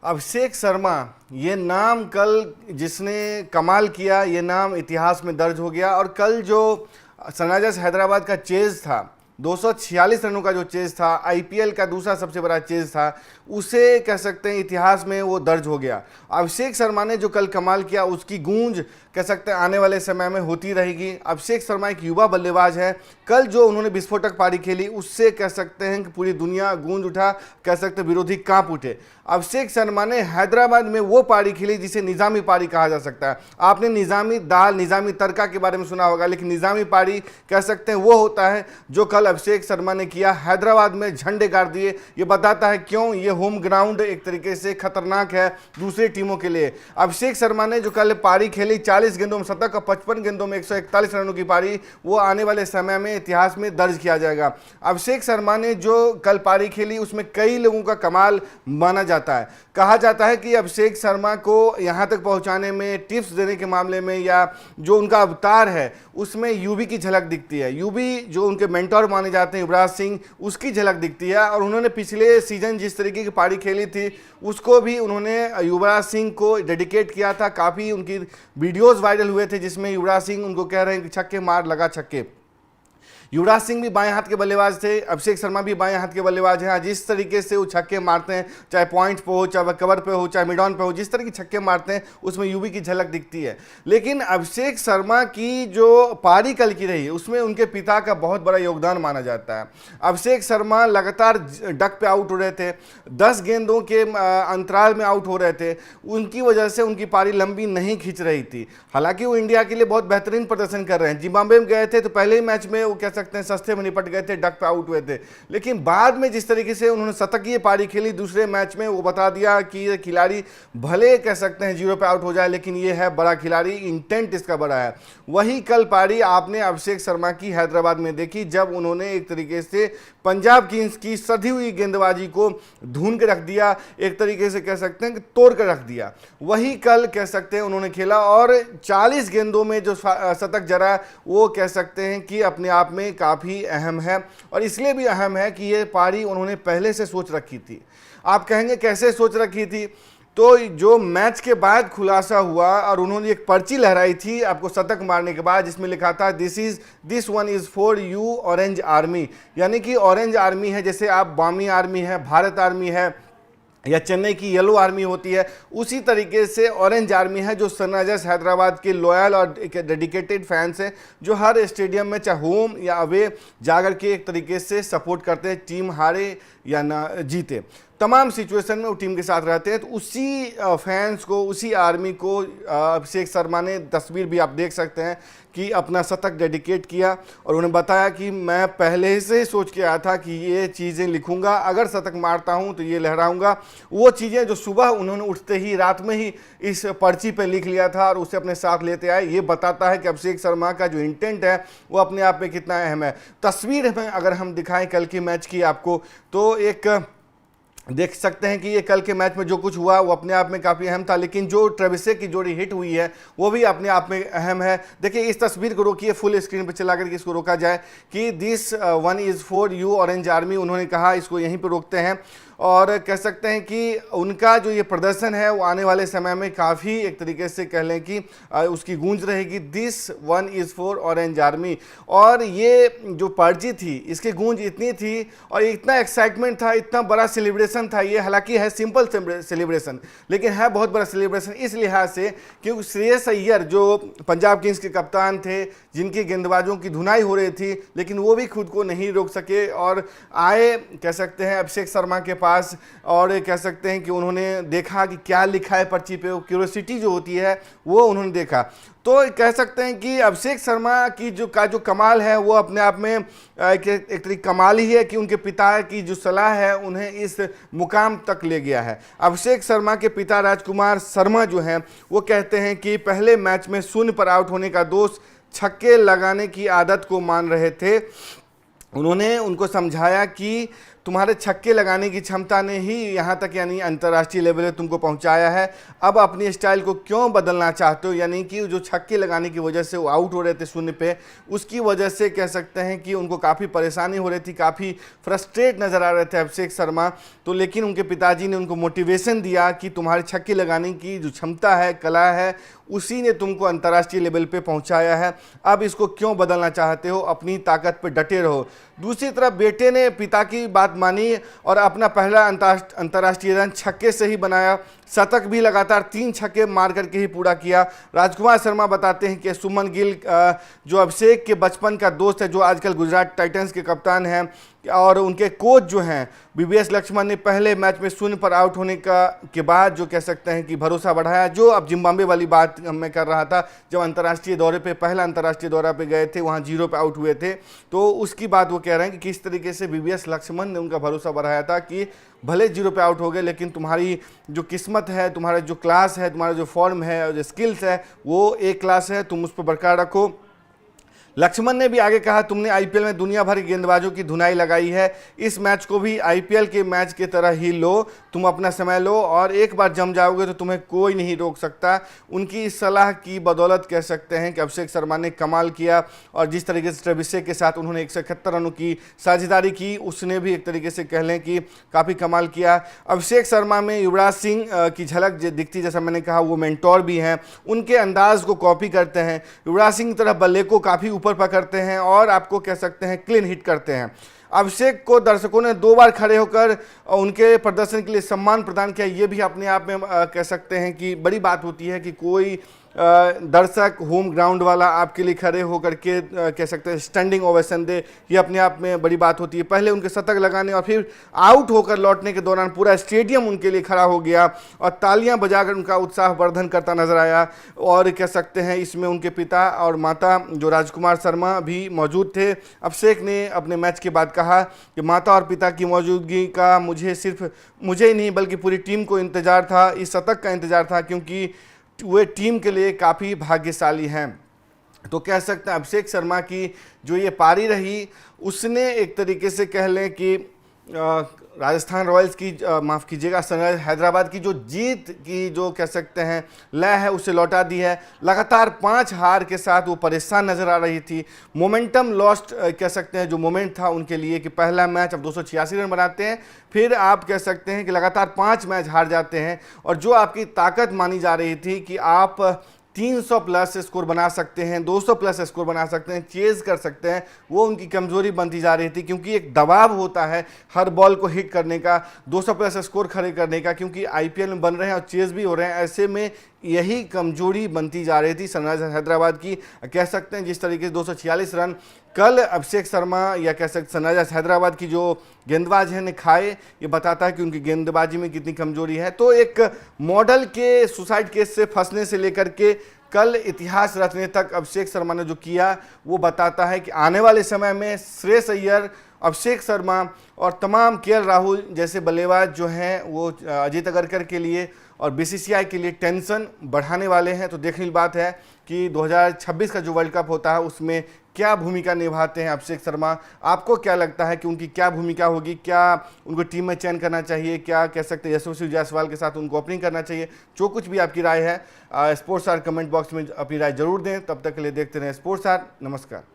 अभिषेक शर्मा, ये नाम कल जिसने कमाल किया, ये नाम इतिहास में दर्ज हो गया। और कल जो सनराइजर्स हैदराबाद का चेज था, 246 रनों का जो चेज था, आईपीएल का दूसरा सबसे बड़ा चेज था, उसे कह सकते हैं इतिहास में वो दर्ज हो गया। अभिषेक शर्मा ने जो कल कमाल किया, उसकी गूंज कह सकते हैं आने वाले समय में होती रहेगी। अभिषेक शर्मा एक युवा बल्लेबाज है। कल जो उन्होंने विस्फोटक पारी खेली, उससे कह सकते हैं कि पूरी दुनिया गूंज उठा, कह सकते हैं विरोधी कांप उठे। अभिषेक शर्मा ने हैदराबाद में वो पारी खेली जिसे निजामी पारी कहा जा सकता है। आपने निजामी दाल, निजामी तड़का के बारे में सुना होगा, लेकिन निजामी पारी कह सकते हैं वो होता है जो कल अभिषेक शर्मा ने किया। हैदराबाद में झंडे गाड़ दिए। ये बताता है क्यों ये होम ग्राउंड एक तरीके से खतरनाक है दूसरी टीमों के लिए। अभिषेक शर्मा ने जो कल पारी खेली, 40 गेंदों में शतक और 55 गेंदों में 141 रनों की पारी, वो आने वाले समय में इतिहास में दर्ज किया जाएगा। अभिषेक शर्मा ने जो कल पारी खेली, उसमें कई लोगों का कमाल माना जाता है। कहा जाता है कि अभिषेक शर्मा को यहां तक पहुंचाने में, टिप्स देने के मामले में, या जो उनका अवतार है उसमें यूवी की झलक दिखती है। यूवी जो उनके मेंटोर माने जाते हैं, युवराज सिंह, उसकी झलक दिखती है। और उन्होंने पिछले सीजन जिस तरीके की पारी खेली थी, उसको भी उन्होंने युवराज सिंह को डेडिकेट किया था। काफ़ी उनकी वीडियोस वायरल हुए थे जिसमें युवराज सिंह उनको कह रहे हैं कि छक्के मार, लगा छक्के। युवराज सिंह भी बाएं हाथ के बल्लेबाज थे, अभिषेक शर्मा भी बाएं हाथ के बल्लेबाज हैं। जिस तरीके से वो छक्के मारते हैं, चाहे पॉइंट पे हो, चाहे कवर पे हो, चाहे मिड ऑन पे हो, जिस तरह की छक्के मारते हैं उसमें यूवी की झलक दिखती है। लेकिन अभिषेक शर्मा की जो पारी कल की रही, उसमें उनके पिता का बहुत बड़ा योगदान माना जाता है। अभिषेक शर्मा लगातार डक पे आउट हो रहे थे, 10 गेंदों के अंतराल में आउट हो रहे थे। उनकी वजह से उनकी पारी लंबी नहीं खींच रही थी। हालांकि वो इंडिया के लिए बहुत बेहतरीन प्रदर्शन कर रहे हैं। जिम्बाब्वे में गए थे तो पहले ही मैच में वो सकते हैं सस्ते में निपट गए थे, डक पे आउट हुए थे। लेकिन बाद में जिस तरीके से उन्होंने शतकीय पारी खेली दूसरे मैच में, वो बता दिया कि ये खिलाड़ी भले कह सकते हैं 0 पे आउट हो जाए, लेकिन ये है बड़ा खिलाड़ी, इंटेंट इसका बड़ा है। वही कल पारी आपने अभिषेक शर्मा की हैदराबाद में देखी, जब उन्होंने एक तरीके से पंजाब किंग्स की सधी हुई गेंदबाजी को धून के रख दिया, एक तरीके से कह सकते हैं कि तोड़ कर रख दिया। वही कल कह सकते हैं उन्होंने खेला, और 40 गेंदों में जो शतक जरा, वो कह सकते हैं कि अपने आप में काफ़ी अहम है। और इसलिए भी अहम है कि ये पारी उन्होंने पहले से सोच रखी थी। आप कहेंगे कैसे सोच रखी थी? तो जो मैच के बाद खुलासा हुआ और उन्होंने एक पर्ची लहराई थी आपको शतक मारने के बाद, जिसमें लिखा था this one is for you orange army. यानी कि ऑरेंज आर्मी है, जैसे आप बामी आर्मी है, भारत आर्मी है, या चेन्नई की येलो आर्मी होती है, उसी तरीके से ऑरेंज आर्मी है, जो सनराइजर्स हैदराबाद के लॉयल और डेडिकेटेड फैंस हैं, जो हर स्टेडियम में चाहे होम या अवे जाकर के एक तरीके से सपोर्ट करते हैं, टीम हारे या ना जीते, तमाम सिचुएशन में वो टीम के साथ रहते हैं। तो उसी फैंस को, उसी आर्मी को अभिषेक शर्मा ने, तस्वीर भी आप देख सकते हैं कि अपना शतक डेडिकेट किया। और उन्होंने बताया कि मैं पहले से सोच के आया था कि ये चीज़ें लिखूंगा, अगर शतक मारता हूं तो ये लहराऊंगा। वो चीज़ें जो सुबह उन्होंने उठते ही, रात में ही इस पर्ची पे लिख लिया था और उसे अपने साथ लेते आए। ये बताता है कि अभिषेक शर्मा का जो इंटेंट है वो अपने आप में कितना अहम है। तस्वीर में अगर हम दिखाएं कल की मैच की आपको, तो एक देख सकते हैं कि ये कल के मैच में जो कुछ हुआ वो अपने आप में काफ़ी अहम था। लेकिन जो ट्रेविसे की जोड़ी हिट हुई है वो भी अपने आप में अहम है। देखिए इस तस्वीर को रोकिए, फुल स्क्रीन पर चला करके इसको रोका जाए कि this one is for you orange army, उन्होंने कहा। इसको यहीं पर रोकते हैं और कह सकते हैं कि उनका जो ये प्रदर्शन है वो आने वाले समय में काफ़ी एक तरीके से कह लें कि उसकी गूंज रहेगी, this one is for orange army. और ये जो पर्ची थी, इसकी गूंज इतनी थी और इतना एक्साइटमेंट था, इतना बड़ा सेलिब्रेशन था। ये हालांकि है सिंपल सेलिब्रेशन, लेकिन है बहुत बड़ा सेलिब्रेशन इस लिहाज से क्योंकि श्रेयस अय्यर जो पंजाब किंग्स के कप्तान थे, जिनकी गेंदबाजों की धुनाई हो रही थी, लेकिन वो भी खुद को नहीं रोक सके और आए, कह सकते हैं, अभिषेक शर्मा के पास। और कह सकते हैं कि उन्होंने देखा कि क्या लिखा है पर्ची पे, वो क्यूरियोसिटी जो होती है वो उन्होंने देखा। तो कह सकते हैं कि अभिषेक शर्मा की जो कमाल है वो अपने आप में एक तरीके कमाल ही है कि उनके पिता की जो सलाह है उन्हें इस मुकाम तक ले गया है। अभिषेक शर्मा के पिता राजकुमार शर्मा जो हैं वो कहते हैं कि पहले मैच में 0 पर आउट होने का दोष छक्के लगाने की आदत को मान रहे थे। उन्होंने उनको समझाया कि तुम्हारे छक्के लगाने की क्षमता ने ही यहाँ तक यानी अंतर्राष्ट्रीय लेवल पे तुमको पहुँचाया है। अब अपनी स्टाइल को क्यों बदलना चाहते हो? यानी कि जो छक्के लगाने की वजह से वो आउट हो रहे थे शून्य पे, उसकी वजह से कह सकते हैं कि उनको काफ़ी परेशानी हो रही थी, काफ़ी फ्रस्ट्रेट नज़र आ रहे थे अभिषेक शर्मा। तो लेकिन उनके पिताजी ने उनको मोटिवेशन दिया कि तुम्हारे छक्के लगाने की जो क्षमता है, कला है, उसी ने तुमको अंतर्राष्ट्रीय लेवल पे पहुंचाया है। अब इसको क्यों बदलना चाहते हो? अपनी ताकत पे डटे रहो। दूसरी तरफ बेटे ने पिता की बात मानी और अपना पहला अंतर्राष्ट्रीय रन छक्के से ही बनाया। शतक भी लगातार 3 छक्के मार करके ही पूरा किया। राजकुमार शर्मा बताते हैं कि सुमन गिल जो अभिषेक के बचपन का दोस्त है, जो आजकल गुजरात टाइटंस के कप्तान हैं, और उनके कोच जो हैं बीवीएस लक्ष्मण ने पहले मैच में शून्य पर आउट होने के बाद जो कह सकते हैं कि भरोसा बढ़ाया। जो अब जिम्बाब्वे वाली बात मैं कर रहा था, जब अंतर्राष्ट्रीय दौरे पे पहला अंतर्राष्ट्रीय दौरा पे गए थे, वहाँ 0 पे आउट हुए थे, तो उसकी बात वो कह रहे हैं कि किस तरीके से बीवीएस लक्ष्मण ने उनका भरोसा बढ़ाया था कि भले 0 पे आउट हो गए, लेकिन तुम्हारी जो किस्मत है, तुम्हारा जो क्लास है, तुम्हारा जो फॉर्म है और जो स्किल्स है, वो एक क्लास है, तुम उस पर बरकरार रखो। लक्ष्मण ने भी आगे कहा, तुमने आईपीएल में दुनिया भर के गेंदबाजों की धुनाई लगाई है, इस मैच को भी आईपीएल के मैच की तरह ही लो, तुम अपना समय लो और एक बार जम जाओगे तो तुम्हें कोई नहीं रोक सकता। उनकी इस सलाह की बदौलत कह सकते हैं कि अभिषेक शर्मा ने कमाल किया और जिस तरीके से ट्रेविस के साथ उन्होंने 171 रनों की साझेदारी की, उसने भी एक तरीके से कह लें कि काफ़ी कमाल किया। अभिषेक शर्मा में युवराज सिंह की झलक दिखती, जैसा मैंने कहा वो मेंटोर भी हैं, उनके अंदाज को कॉपी करते हैं। युवराज सिंह की तरह बल्ले को काफ़ी ऊपर पकड़ते हैं और आपको कह सकते हैं क्लीन हिट करते हैं। अभिषेक को दर्शकों ने 2 बार खड़े होकर उनके प्रदर्शन के लिए सम्मान प्रदान किया। ये भी अपने आप में कह सकते हैं कि बड़ी बात होती है कि कोई दर्शक होम ग्राउंड वाला आपके लिए खड़े होकर के कह सकते हैं स्टैंडिंग ओवेशन दे, ये अपने आप में बड़ी बात होती है। पहले उनके शतक लगाने और फिर आउट होकर लौटने के दौरान पूरा स्टेडियम उनके लिए खड़ा हो गया और तालियां बजाकर उनका उत्साह वर्धन करता नजर आया। और कह सकते हैं इसमें उनके पिता और माता जो राजकुमार शर्मा भी मौजूद थे। अभिषेक ने अपने मैच के बाद कहा कि माता और पिता की मौजूदगी का सिर्फ मुझे ही नहीं बल्कि पूरी टीम को इंतजार था, इस शतक का इंतजार था, क्योंकि वे टीम के लिए काफ़ी भाग्यशाली हैं। तो कह सकते हैं अभिषेक शर्मा की जो ये पारी रही, उसने एक तरीके से कह लें कि राजस्थान रॉयल्स की माफ़ कीजिएगा सनराइजर्स हैदराबाद की जो जीत की जो कह सकते हैं लय है, उसे लौटा दी है। लगातार 5 हार के साथ वो परेशान नज़र आ रही थी। मोमेंटम लॉस्ट कह सकते हैं, जो मोमेंट था उनके लिए कि पहला मैच अब 286 रन बनाते हैं, फिर आप कह सकते हैं कि लगातार 5 मैच हार जाते हैं, और जो आपकी ताकत मानी जा रही थी कि आप 300 प्लस स्कोर बना सकते हैं, 200 प्लस स्कोर बना सकते हैं, चेज कर सकते हैं, वो उनकी कमजोरी बनती जा रही थी। क्योंकि एक दबाव होता है हर बॉल को हिट करने का, 200 प्लस स्कोर खड़े करने का, क्योंकि आईपीएल में बन रहे हैं और चेज भी हो रहे हैं। ऐसे में यही कमजोरी बनती जा रही थी सनराइजर्स हैदराबाद की। कह सकते हैं जिस तरीके से 246 रन कल अभिषेक शर्मा या कह सकते सनराइजर्स हैदराबाद की जो गेंदबाज हैं ने खाए, ये बताता है कि उनकी गेंदबाजी में कितनी कमजोरी है। तो एक मॉडल के सुसाइड केस से फंसने से लेकर के कल इतिहास रचने तक अभिषेक शर्मा ने जो किया, वो बताता है कि आने वाले समय में श्रेयस अय्यर, अभिषेक शर्मा और तमाम केएल राहुल जैसे बल्लेबाज जो हैं वो अजीत अगरकर के लिए और बीसीसीआई के लिए टेंशन बढ़ाने वाले हैं। तो देखने की बात है कि 2026 का जो वर्ल्ड कप होता है उसमें क्या भूमिका निभाते हैं अभिषेक शर्मा। आपको क्या लगता है कि उनकी क्या भूमिका होगी? क्या उनको टीम में चयन करना चाहिए? क्या कह सकते हैं यशस्वी जायसवाल के साथ उनको ओपनिंग करना चाहिए? जो कुछ भी आपकी राय है स्पोर्ट्स स्टार कमेंट बॉक्स में अपनी राय जरूर दें। तब तक के लिए देखते रहें स्पोर्ट्स स्टार। नमस्कार।